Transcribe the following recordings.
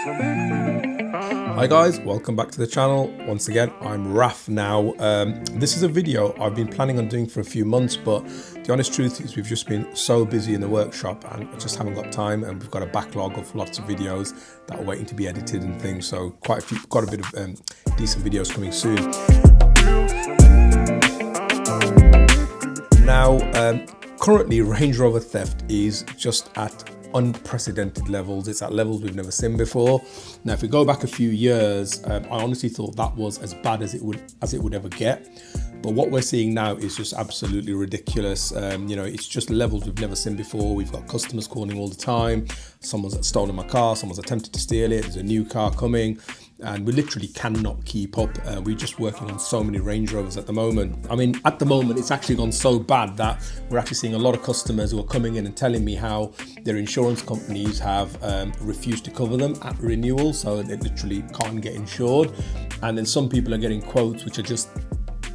Hi guys, welcome back to the channel. Once again, I'm Raf now. This is a video I've been planning on doing for a few months, but the honest truth is we've just been so busy in the workshop and I just haven't got time, and we've got a backlog of lots of videos that are waiting to be edited and things. So got a bit of decent videos coming soon. Now, currently Range Rover Theft is just at unprecedented levels. It's at levels we've never seen before. Now, if we go back a few years, I honestly thought that was as bad as it would ever get. But what we're seeing now is just absolutely ridiculous. It's just levels we've never seen before. We've got customers calling all the time. Someone's stolen my car. Someone's attempted to steal it. There's a new car coming. And we literally cannot keep up. We're just working on so many Range Rovers at the moment. I mean, at the moment, it's actually gone so bad that we're actually seeing a lot of customers who are coming in and telling me how their insurance companies have refused to cover them at renewal. So they literally can't get insured. And then some people are getting quotes which are just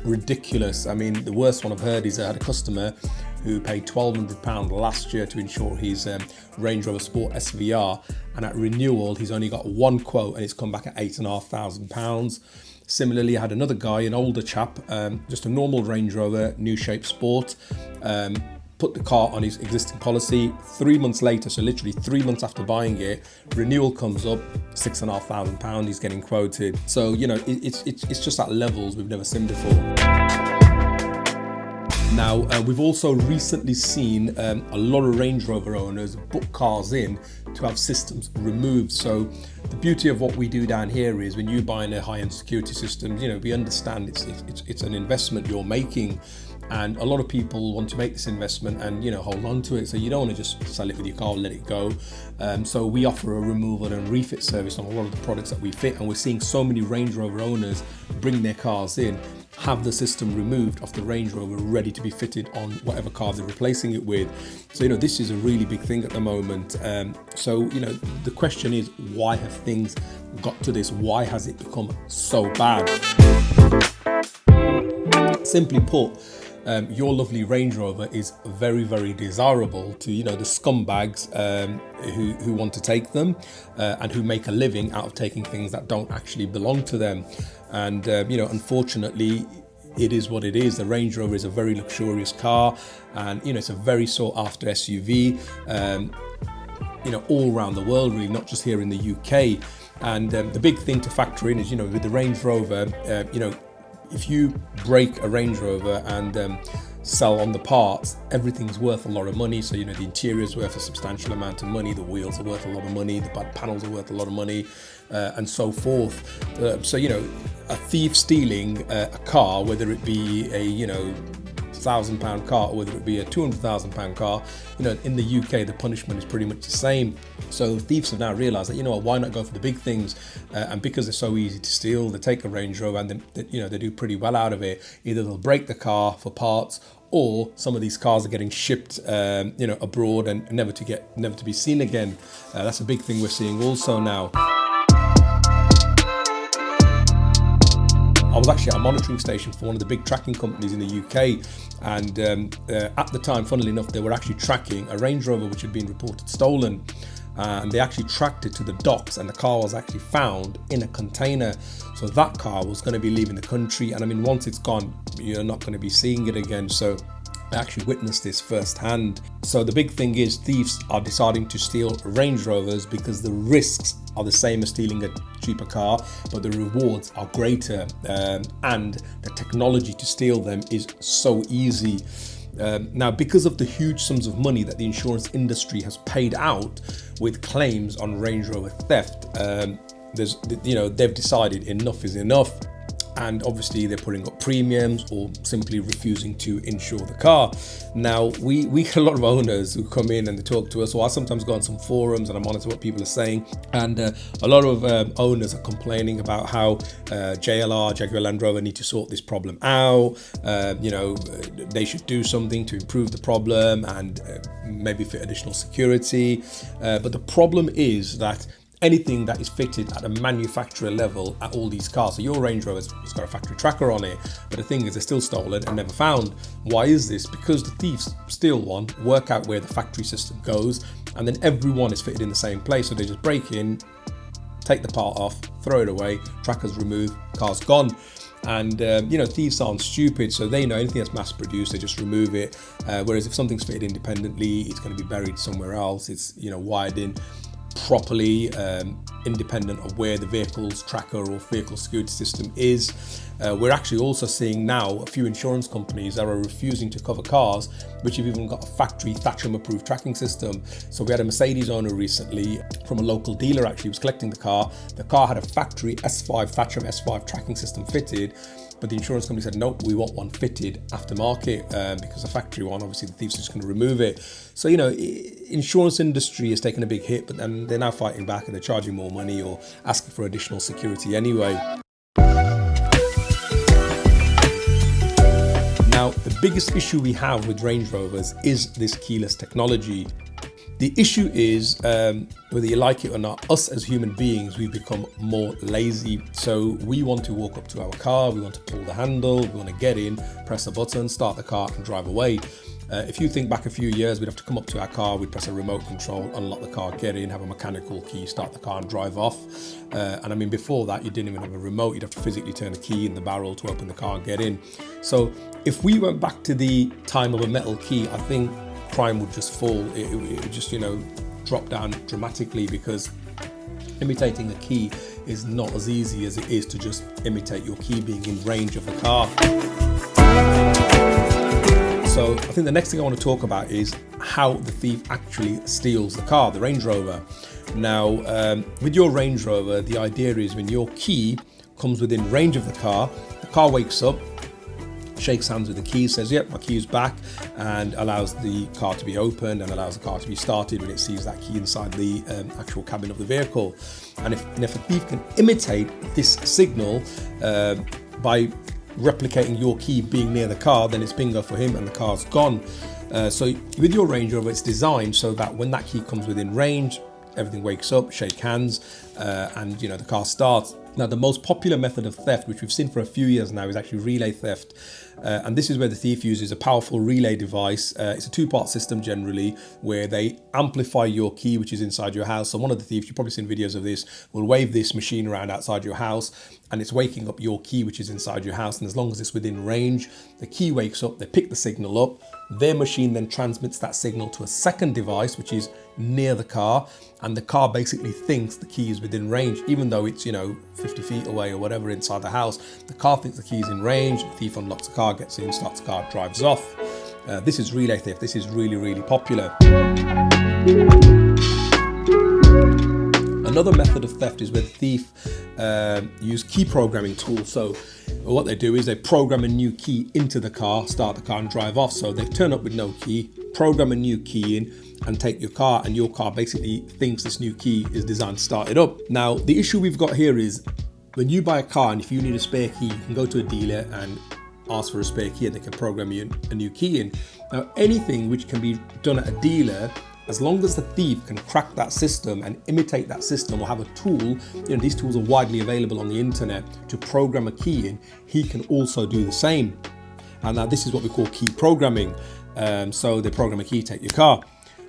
ridiculous. I mean, the worst one I've heard is I had a customer who paid £1,200 last year to insure his Range Rover Sport SVR, and at renewal he's only got one quote and it's come back at £8,500. Similarly, I had another guy, an older chap, just a normal Range Rover, new shape Sport, put the car on his existing policy. 3 months later, so literally 3 months after buying it, renewal comes up, £6,500 he's getting quoted. So, you know, it's just at levels we've never seen before. Now, we've also recently seen a lot of Range Rover owners book cars in to have systems removed. So the beauty of what we do down here is when you buy a high-end security system, you know, we understand it's an investment you're making, and a lot of people want to make this investment and, you know, hold on to it. So you don't want to just sell it with your car and let it go. So we offer a removal and refit service on a lot of the products that we fit, and we're seeing so many Range Rover owners bring their cars in, have the system removed off the Range Rover, ready to be fitted on whatever car they're replacing it with. So, you know, this is a really big thing at the moment. So, you know, the question is, why have things got to this? Why has it become so bad? Simply put, your lovely Range Rover is very, very desirable to, you know, the scumbags who want to take them and who make a living out of taking things that don't actually belong to them. And, you know, unfortunately, it is what it is. The Range Rover is a very luxurious car, and, you know, it's a very sought after SUV, you know, all around the world, really, not just here in the UK. And the big thing to factor in is, you know, with the Range Rover, you know, if you break a Range Rover and sell on the parts, everything's worth a lot of money. So, you know, the interior is worth a substantial amount of money, the wheels are worth a lot of money, the back panels are worth a lot of money, and so forth. So, you know, a thief stealing a car, whether it be a, you know, £1,000 car or whether it be a £200,000 car, you know, in the UK the punishment is pretty much the same. So thieves have now realised that, you know what, why not go for the big things? And because they're so easy to steal, they take a Range Rover and then, you know, they do pretty well out of it. Either they'll break the car for parts, or some of these cars are getting shipped, you know, abroad and never to be seen again. That's a big thing we're seeing also now. I was actually at a monitoring station for one of the big tracking companies in the UK, and at the time, funnily enough, they were actually tracking a Range Rover which had been reported stolen, and they actually tracked it to the docks, and the car was actually found in a container. So that car was going to be leaving the country, and I mean, once it's gone, you're not going to be seeing it again. So I actually witnessed this firsthand. So the big thing is thieves are deciding to steal Range Rovers because the risks are the same as stealing a cheaper car, but the rewards are greater, and the technology to steal them is so easy. Now, because of the huge sums of money that the insurance industry has paid out with claims on Range Rover theft, they've decided enough is enough. And obviously they're putting up premiums or simply refusing to insure the car. Now, we get a lot of owners who come in and they talk to us, or I sometimes go on some forums and I monitor what people are saying, and a lot of owners are complaining about how JLR, Jaguar Land Rover, need to sort this problem out. They should do something to improve the problem and maybe fit additional security. But the problem is that anything that is fitted at a manufacturer level at all these cars. So your Range Rover has got a factory tracker on it, but the thing is they're still stolen and never found. Why is this? Because the thieves steal one, work out where the factory system goes, and then everyone is fitted in the same place. So they just break in, take the part off, throw it away, tracker's removed, car's gone. And you know, thieves aren't stupid, so they know anything that's mass produced, they just remove it. Whereas if something's fitted independently, it's going to be buried somewhere else. It's, you know, wired in properly, independent of where the vehicle's tracker or vehicle security system is. We're actually also seeing now a few insurance companies that are refusing to cover cars which have even got a factory Thatcham approved tracking system. So we had a Mercedes owner recently from a local dealer, actually was collecting the car. The car had a factory S5 Thatcham S5 tracking system fitted, but the insurance company said, nope, we want one fitted aftermarket, because the factory one, obviously the thief's just going to remove it. So, you know, insurance industry has taken a big hit, but then they're now fighting back and they're charging more money or asking for additional security anyway. Now, the biggest issue we have with Range Rovers is this keyless technology. The issue is, whether you like it or not, us as human beings, we've become more lazy. So we want to walk up to our car, we want to pull the handle, we want to get in, press a button, start the car and drive away. If you think back a few years, we'd have to come up to our car, we'd press a remote control, unlock the car, get in, have a mechanical key, start the car and drive off. And I mean, before that, you didn't even have a remote, you'd have to physically turn a key in the barrel to open the car and get in. So if we went back to the time of a metal key, I think crime would just fall. It would just, you know, drop down dramatically, because imitating a key is not as easy as it is to just imitate your key being in range of the car. So I think the next thing I want to talk about is how the thief actually steals the car, the Range Rover. Now, with your Range Rover, the idea is when your key comes within range of the car wakes up, shakes hands with the key, says, yep, my key's back, and allows the car to be opened and allows the car to be started when it sees that key inside the actual cabin of the vehicle. And if a thief can imitate this signal by replicating your key being near the car, then it's bingo for him and the car's gone. So with your Range Rover, it's designed so that when that key comes within range, everything wakes up, shake hands, and you know, the car starts. Now, the most popular method of theft, which we've seen for a few years now, is actually relay theft. And this is where the thief uses a powerful relay device. It's a two-part system generally, where they amplify your key, which is inside your house. So one of the thieves, you've probably seen videos of this, will wave this machine around outside your house, and it's waking up your key, which is inside your house. And as long as it's within range, the key wakes up, they pick the signal up. Their machine then transmits that signal to a second device, which is near the car, and the car basically thinks the key is within range, even though it's, you know, 50 feet away or whatever inside the house. The car thinks the key is in range, the thief unlocks the car, gets in, starts the car, drives off. This is relay theft. This is really, really popular. Another method of theft is where the thief use key programming tools. So what they do is they program a new key into the car, start the car and drive off. So they turn up with no key, program a new key in and take your car, and your car basically thinks this new key is designed to start it up. Now, the issue we've got here is when you buy a car and if you need a spare key, you can go to a dealer and ask for a spare key and they can program you a new key in. Now, anything which can be done at a dealer, as long as the thief can crack that system and imitate that system or have a tool, you know, these tools are widely available on the internet to program a key in, he can also do the same. And now this is what we call key programming. So they program a key, take your car.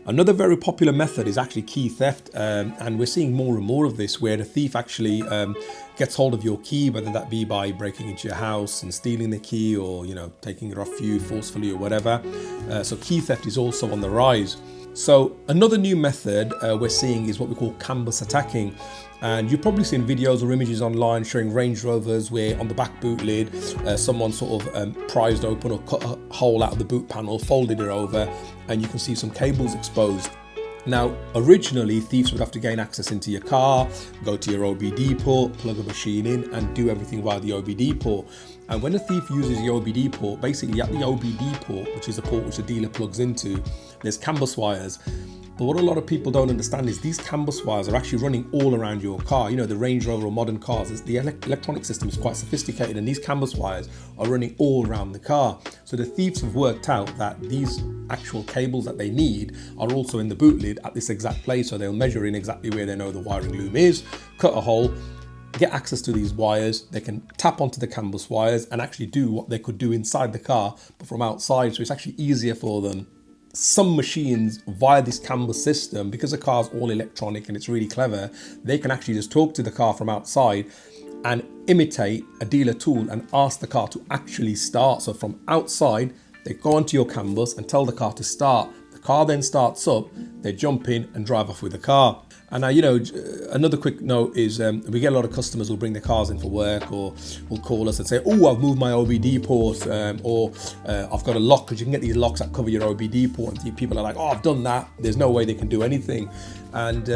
Another very popular method is actually key theft, and we're seeing more and more of this, where the thief actually gets hold of your key, whether that be by breaking into your house and stealing the key, or, you know, taking it off you forcefully or whatever. So key theft is also on the rise. So another new method we're seeing is what we call canvas attacking. And you've probably seen videos or images online showing Range Rovers where on the back boot lid, someone sort of prized open or cut a hole out of the boot panel, folded it over, and you can see some cables exposed. Now, originally, thieves would have to gain access into your car, go to your OBD port, plug a machine in, and do everything via the OBD port. And when a thief uses the OBD port, basically at the OBD port, which is the port which the dealer plugs into, there's canvas wires. But what a lot of people don't understand is these canvas wires are actually running all around your car. You know, the Range Rover or modern cars, the electronic system is quite sophisticated, and these canvas wires are running all around the car. So the thieves have worked out that these actual cables that they need are also in the boot lid at this exact place. So they'll measure in exactly where they know the wiring loom is, cut a hole, get access to these wires. They can tap onto the canvas wires and actually do what they could do inside the car, but from outside. So it's actually easier for them some machines via this CAN bus system, because the car's all electronic and it's really clever, they can actually just talk to the car from outside and imitate a dealer tool and ask the car to actually start. So from outside, they go onto your CAN bus and tell the car to start. The car then starts up, they jump in and drive off with the car. And now, another quick note is we get a lot of customers who'll bring their cars in for work, or will call us and say, oh, I've moved my OBD port, or I've got a lock, because you can get these locks that cover your OBD port. And people are like, oh, I've done that. There's no way they can do anything. And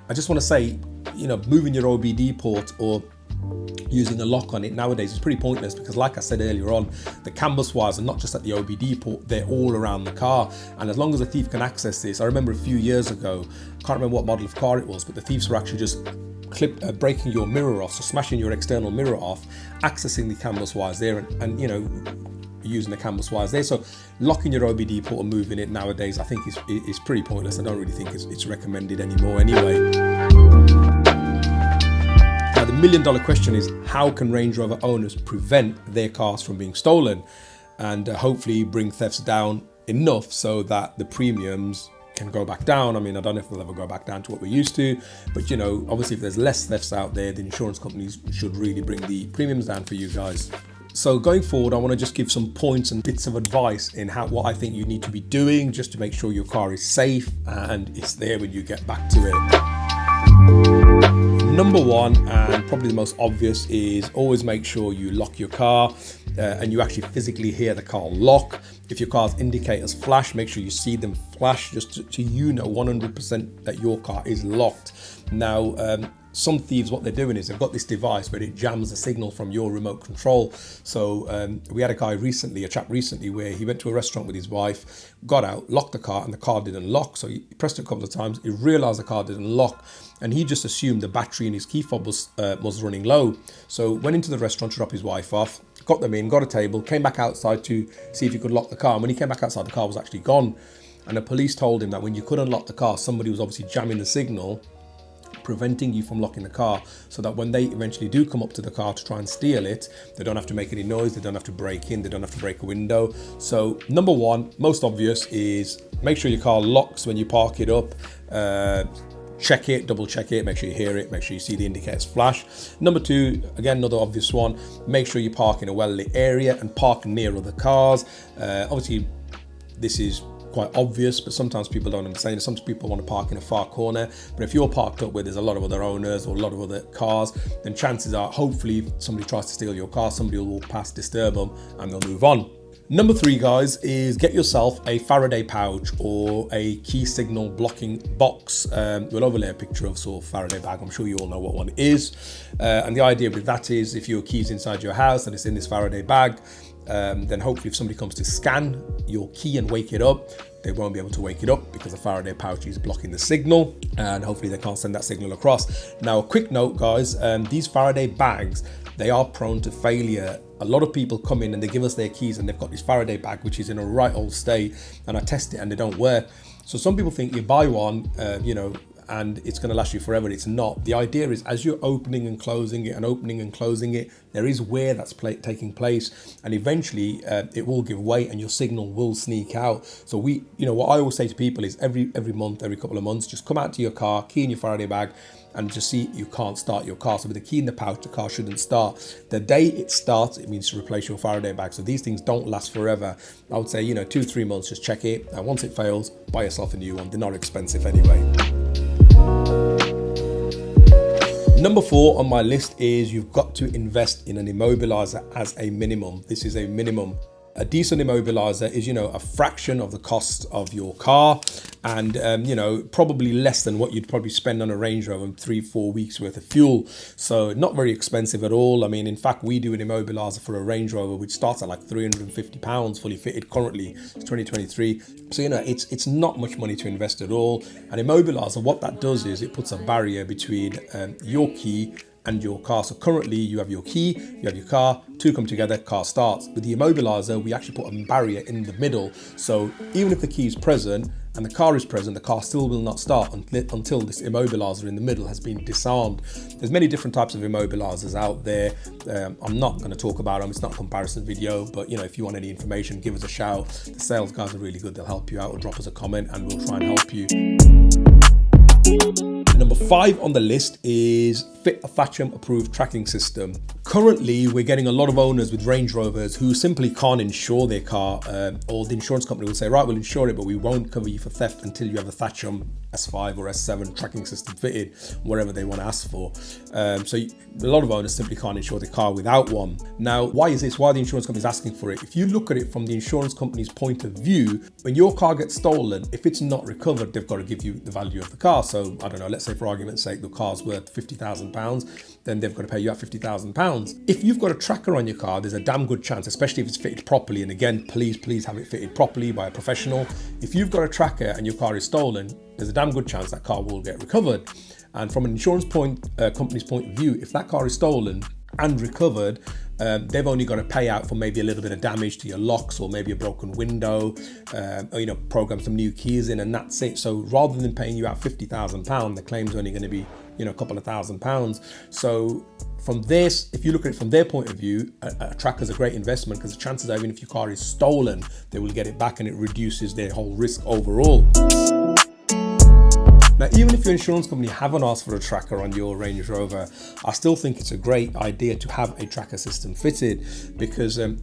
I just want to say, moving your OBD port or using a lock on it nowadays is pretty pointless, because like I said earlier on, the CAN bus wires are not just at the OBD port, they're all around the car. And as long as a thief can access this, I remember a few years ago, I can't remember what model of car it was, but the thieves were actually just breaking your mirror off, so smashing your external mirror off, accessing the CAN bus wires there, and using the CAN bus wires there. So locking your OBD port and moving it nowadays, I think is pretty pointless. I don't really think it's recommended anymore anyway. Now, the $1 million question is, how can Range Rover owners prevent their cars from being stolen, and hopefully bring thefts down enough so that the premiums can go back down? I mean, I don't know if they'll ever go back down to what we're used to, but obviously if there's less thefts out there, the insurance companies should really bring the premiums down for you guys. So going forward, I want to just give some points and bits of advice in what I think you need to be doing just to make sure your car is safe and it's there when you get back to it. Number one, and probably the most obvious, is always make sure you lock your car and you actually physically hear the car lock. If your car's indicators flash, make sure you see them flash, just to 100% that your car is locked. Now, some thieves, what they're doing is they've got this device where it jams the signal from your remote control. So we had a chap recently, where he went to a restaurant with his wife, got out, locked the car, and the car didn't lock. So he pressed it a couple of times, he realized the car didn't lock, and he just assumed the battery in his key fob was running low. So went into the restaurant to drop his wife off, got them in, got a table, came back outside to see if he could lock the car. And when he came back outside, the car was actually gone. And the police told him that when you couldn't lock the car, somebody was obviously jamming the signal, preventing you from locking the car, so that when they eventually do come up to the car to try and steal it, they don't have to make any noise, they don't have to break in, they don't have to break a window. So number one, most obvious, is make sure your car locks when you park it up. Check it, double check it, make sure you hear it, make sure you see the indicators flash. Number two, again, another obvious one, make sure you park in a well-lit area and park near other cars. Obviously, this is quite obvious, but sometimes people don't understand. Some people want to park in a far corner, but if you're parked up where there's a lot of other owners or a lot of other cars, then chances are, hopefully, if somebody tries to steal your car, somebody will walk past, disturb them, and they'll move on. Number three, guys, is get yourself a Faraday pouch or a key signal blocking box. We'll overlay a picture of sort of Faraday bag. I'm sure you all know what one it is. And the idea with that is, if your key's inside your house and it's in this Faraday bag, then hopefully if somebody comes to scan your key and wake it up, they won't be able to wake it up because the Faraday pouch is blocking the signal, and hopefully they can't send that signal across. Now, a quick note, guys, these Faraday bags, they are prone to failure. A lot of people come in and they give us their keys and they've got this Faraday bag which is in a right old state, and I test it and they don't work. So some people think you buy one, and it's going to last you forever. It's not. The idea is, as you're opening and closing it and opening and closing it, there is wear that's taking place, and eventually it will give way and your signal will sneak out. So what I always say to people is, every month, every couple of months, just come out to your car, key in your Faraday bag, and just see you can't start your car. So with the key in the pouch, the car shouldn't start. The day it starts, it means to replace your Faraday bag. So these things don't last forever. I would say, 2-3 months, just check it. And once it fails, buy yourself a new one. They're not expensive anyway. Number 4 on my list is, you've got to invest in an immobilizer as a minimum. This is a minimum. A decent immobilizer is, a fraction of the cost of your car, and probably less than what you'd probably spend on a Range Rover in 3-4 weeks worth of fuel. So not very expensive at all. I mean, in fact, we do an immobilizer for a Range Rover which starts at like £350 fully fitted. Currently it's 2023, so it's not much money to invest at all. An immobilizer, what that does is it puts a barrier between your key and your car. So currently you have your key, you have your car, two come together, car starts. With the immobilizer, we actually put a barrier in the middle. So even if the key is present and the car is present, the car still will not start until this immobilizer in the middle has been disarmed. There's many different types of immobilizers out there. I'm not going to talk about them. It's not a comparison video, but if you want any information, give us a shout. The sales guys are really good. They'll help you out, or drop us a comment and we'll try and help you. Number 5 on the list is fit a FATCHM approved tracking system. Currently, we're getting a lot of owners with Range Rovers who simply can't insure their car, or the insurance company will say, right, we'll insure it, but we won't cover you for theft until you have a FATCHM S5 or S7 tracking system fitted, whatever they want to ask for. So a lot of owners simply can't insure their car without one. Now, why is this? Why are the insurance companies asking for it? If you look at it from the insurance company's point of view, when your car gets stolen, if it's not recovered, they've got to give you the value of the car. So I don't know, let's say for argument's sake, the car's worth £50,000, then they've got to pay you out £50,000. If you've got a tracker on your car, there's a damn good chance, especially if it's fitted properly. And again, please have it fitted properly by a professional. If you've got a tracker and your car is stolen, there's a damn good chance that car will get recovered. And from an insurance company's point of view, if that car is stolen and recovered, they've only got to pay out for maybe a little bit of damage to your locks, or maybe a broken window, or program some new keys in, and that's it. So rather than paying you out £50,000, the claim's only going to be a couple of £1,000s. So from this, if you look at it from their point of view, a tracker's a great investment, because the chances are, even if your car is stolen, they will get it back, and it reduces their whole risk overall. Now, even if your insurance company haven't asked for a tracker on your Range Rover, I still think it's a great idea to have a tracker system fitted, because a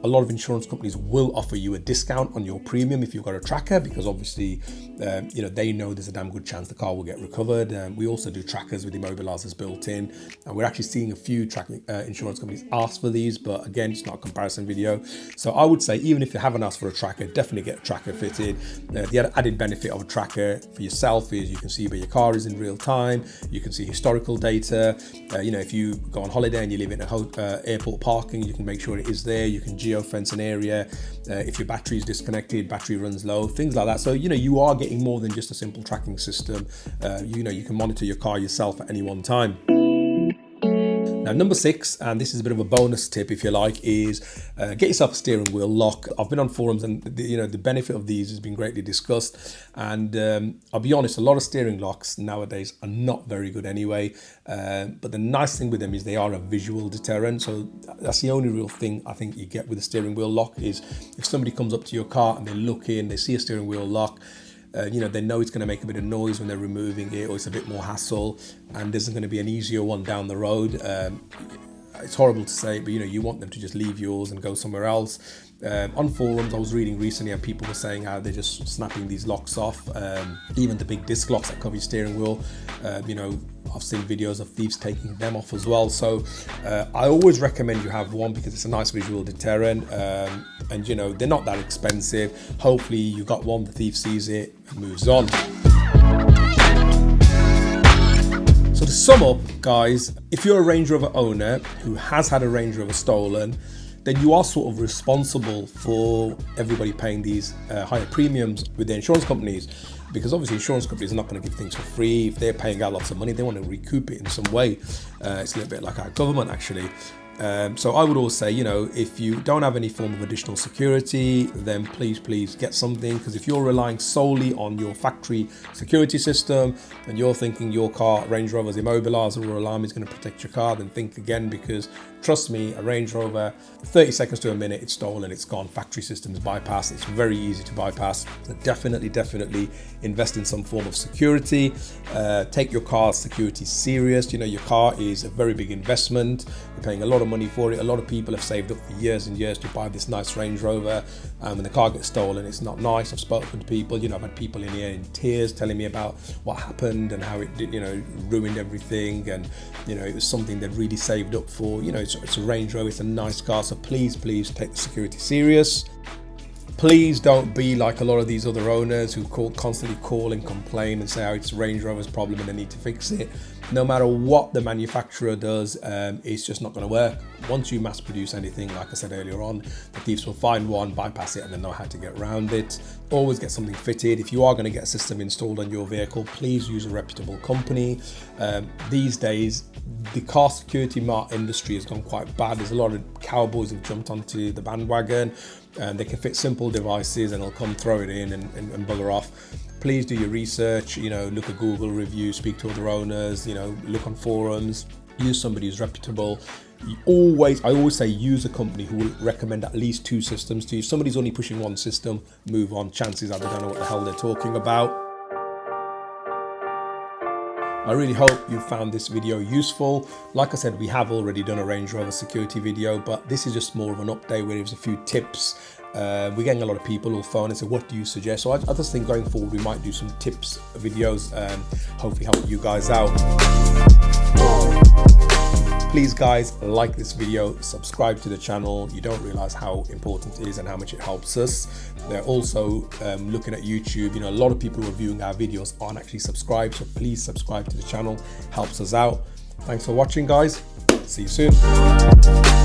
lot of insurance companies will offer you a discount on your premium if you've got a tracker, because obviously they know there's a damn good chance the car will get recovered. We also do trackers with immobilizers built in, and we're actually seeing a few insurance companies ask for these, but again, it's not a comparison video. So I would say, even if you haven't asked for a tracker, definitely get a tracker fitted. The added benefit of a tracker for yourself is you can see where your car is in real time. You can see historical data. If you go on holiday and you live in a airport parking, you can make sure it is there. You can geofence an area. If your battery is disconnected, battery runs low, things like that. So you are getting more than just a simple tracking system. You can monitor your car yourself at any one time. Now, number 6, and this is a bit of a bonus tip if you like, is get yourself a steering wheel lock. I've been on forums, and the benefit of these has been greatly discussed. And I'll be honest, a lot of steering locks nowadays are not very good anyway. But the nice thing with them is they are a visual deterrent. So that's the only real thing I think you get with a steering wheel lock, is if somebody comes up to your car and they look in, they see a steering wheel lock, they know it's going to make a bit of noise when they're removing it, or it's a bit more hassle, and there's going to be an easier one down the road. It's horrible to say, but you want them to just leave yours and go somewhere else. On forums I was reading recently, and people were saying how they're just snapping these locks off, even the big disc locks that cover your steering wheel. I've seen videos of thieves taking them off as well. So I always recommend you have one, because it's a nice visual deterrent, and they're not that expensive. Hopefully you got one, the thief sees it and moves on. So to sum up, guys, if you're a Range Rover owner who has had a Range Rover stolen, then you are sort of responsible for everybody paying these higher premiums with their insurance companies, because obviously insurance companies are not going to give things for free. If they're paying out lots of money, they want to recoup it in some way. It's a little bit like our government, actually. So I would always say, if you don't have any form of additional security, then please get something, because if you're relying solely on your factory security system and you're thinking your car, Range Rover's immobilizer or alarm is going to protect your car, then think again, because trust me, a Range Rover, 30 seconds to a minute, it's stolen, it's gone. Factory systems bypass. It's very easy to bypass. So definitely invest in some form of security. Take your car's security serious. Your car is a very big investment. You're paying a lot of money for it. A lot of people have saved up for years and years to buy this nice Range Rover. When the car gets stolen, it's not nice. I've spoken to people, I've had people in here in tears telling me about what happened and how it did, ruined everything. And, it was something they'd really saved up for. It's a Range Rover, it's a nice car. So please take the security serious. Please don't be like a lot of these other owners who constantly call and complain and say how it's Range Rover's problem and they need to fix it. no matter what the manufacturer does, it's just not going to work. Once you mass produce anything, like I said earlier on, the thieves will find one, bypass it, and then know how to get around it. Always get something fitted. If you are going to get a system installed on your vehicle, please use a reputable company. These days, the car security industry has gone quite bad. There's a lot of cowboys who've jumped onto the bandwagon, and they can fit simple devices and they'll come throw it in and bugger off. Please do your research, look at Google reviews, speak to other owners, look on forums, use somebody who's reputable. I always say use a company who will recommend at least 2 systems to you. If somebody's only pushing 1 system, move on. Chances are they don't know what the hell they're talking about. I really hope you found this video useful. Like I said, we have already done a Range Rover security video, but this is just more of an update where there's a few tips. We're getting a lot of people who'll phone and say, what do you suggest? So I just think going forward, we might do some tips videos, hopefully help you guys out. Please guys, like this video, subscribe to the channel. You don't realize how important it is and how much it helps us. They're also looking at YouTube. A lot of people who are viewing our videos aren't actually subscribed, so please subscribe to the channel, helps us out. Thanks for watching guys, see you soon.